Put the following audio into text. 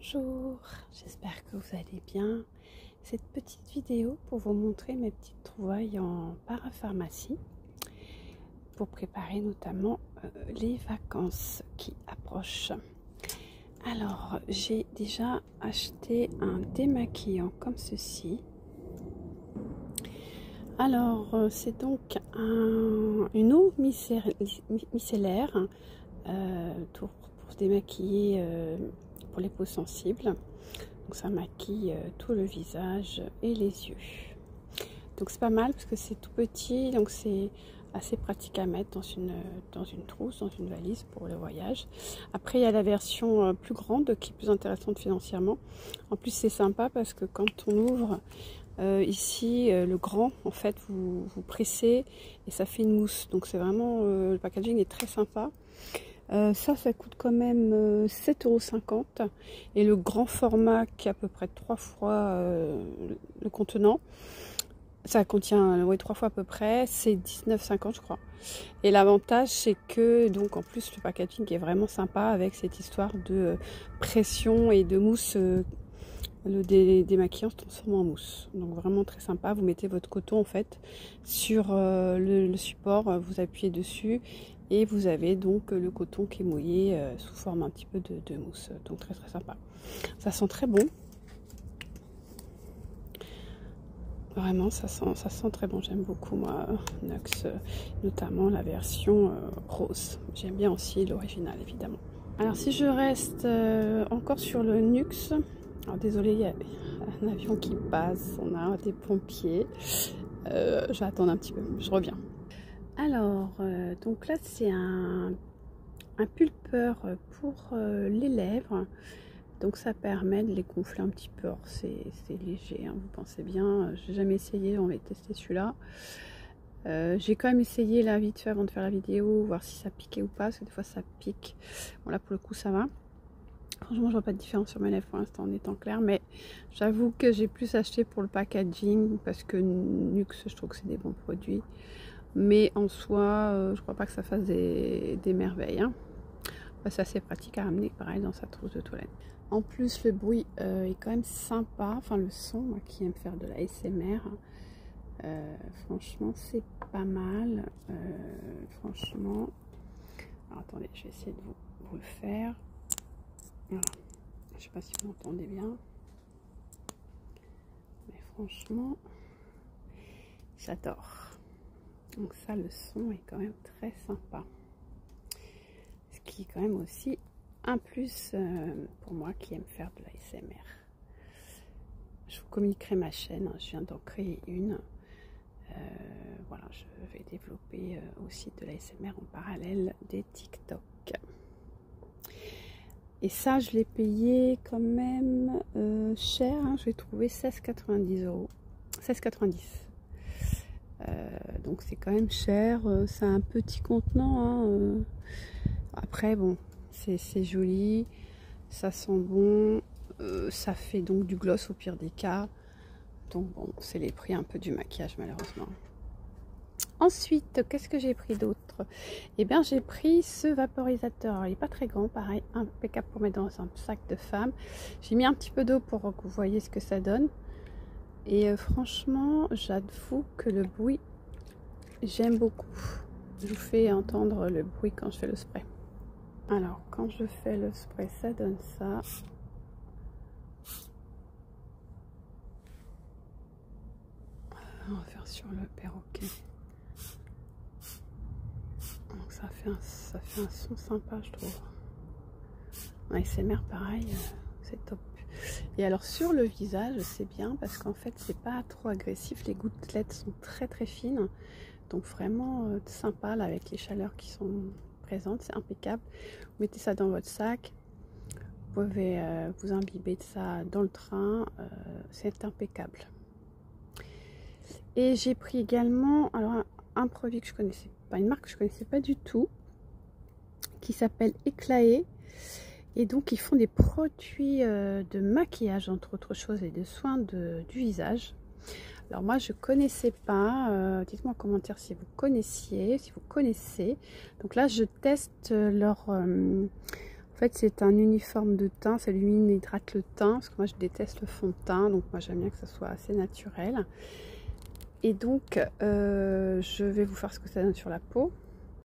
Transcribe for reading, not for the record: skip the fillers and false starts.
Bonjour, j'espère que vous allez bien. Cette petite vidéo pour vous montrer mes petites trouvailles en parapharmacie pour préparer notamment les vacances qui approchent. Alors, j'ai déjà acheté un démaquillant comme ceci. Alors, c'est donc une eau micellaire pour se démaquiller pour les peaux sensibles. Donc ça maquille tout le visage et les yeux. Donc c'est pas mal parce que c'est tout petit, donc c'est assez pratique à mettre dans une trousse, dans une valise pour le voyage. Après il y a la version plus grande qui est plus intéressante financièrement. En plus c'est sympa parce que quand on ouvre ici le grand, en fait vous pressez et ça fait une mousse. Donc c'est vraiment, le packaging est très sympa. Ça coûte quand même 7,50 € et le grand format qui est à peu près 3 fois le contenant, ça contient 3 fois à peu près, c'est 19,50 € je crois. Et l'avantage c'est que donc en plus le packaging est vraiment sympa avec cette histoire de pression et de mousse. Le démaquillant se transforme en mousse, donc vraiment très sympa. Vous mettez votre coton en fait sur le support, vous appuyez dessus et vous avez donc le coton qui est mouillé sous forme un petit peu de mousse, donc très sympa. Ça sent très bon, vraiment ça sent très bon. J'aime beaucoup moi Nuxe, notamment la version rose. J'aime bien aussi l'original évidemment. Alors si je reste encore sur le Nuxe, alors désolé, il y a un avion qui passe, on a des pompiers, je vais attendre un petit peu, je reviens. Alors, donc là c'est un pulpeur pour les lèvres, donc ça permet de les gonfler un petit peu. Alors c'est léger, hein, vous pensez bien, j'ai jamais essayé, on va tester celui-là. J'ai quand même essayé là vite fait avant de faire la vidéo, voir si ça piquait ou pas, parce que des fois ça pique. Bon là pour le coup ça va. Franchement, je vois pas de différence sur mes lèvres pour l'instant en étant clair, mais j'avoue que j'ai plus acheté pour le packaging parce que Nuxe, je trouve que c'est des bons produits. Mais en soi, je crois pas que ça fasse des merveilles. Hein. C'est assez pratique à ramener, pareil, dans sa trousse de toilette. En plus, le bruit est quand même sympa. Enfin, le son, moi qui aime faire de la ASMR, franchement, c'est pas mal. Franchement, alors, attendez, je vais essayer de vous le faire. Voilà. Je sais pas si vous m'entendez bien, mais franchement j'adore. Donc ça, le son est quand même très sympa, ce qui est quand même aussi un plus pour moi qui aime faire de l'ASMR. Je vous communiquerai ma chaîne, je viens d'en créer une. Voilà, je vais développer aussi de l'ASMR en parallèle des TikTok. Et ça, je l'ai payé quand même cher, hein, je l'ai trouvé 16,90 €. 16,90 €. Donc c'est quand même cher, c'est un petit contenant. Hein, après, bon, c'est joli, ça sent bon, ça fait donc du gloss au pire des cas. Donc bon, c'est les prix un peu du maquillage malheureusement. Ensuite, qu'est-ce que j'ai pris d'autre? Eh bien, j'ai pris ce vaporisateur. Alors, il n'est pas très grand, pareil, impeccable pour mettre dans un sac de femme. J'ai mis un petit peu d'eau pour que vous voyez ce que ça donne. Et franchement, j'avoue que le bruit, j'aime beaucoup. Je vous fais entendre le bruit quand je fais le spray. Alors, quand je fais le spray, ça donne ça. On va faire sur le perroquet. Donc ça fait un son sympa, je trouve. En ASMR pareil, c'est top. Et alors sur le visage c'est bien parce qu'en fait c'est pas trop agressif, les gouttelettes sont très fines, donc vraiment sympa là avec les chaleurs qui sont présentes, c'est impeccable. Vous mettez ça dans votre sac, vous pouvez vous imbiber de ça dans le train, c'est impeccable. Et j'ai pris également alors un produit que je connaissais pas, une marque que je connaissais pas du tout, qui s'appelle Eclaé. Et donc ils font des produits de maquillage entre autres choses et de soins du visage. Alors moi je connaissais pas, dites-moi en commentaire si vous connaissiez, si vous connaissez. Donc là je teste leur, en fait, c'est un uniforme de teint, ça illumine et hydrate le teint, parce que moi je déteste le fond de teint, donc moi j'aime bien que ça soit assez naturel. Et donc, je vais vous faire ce que ça donne sur la peau.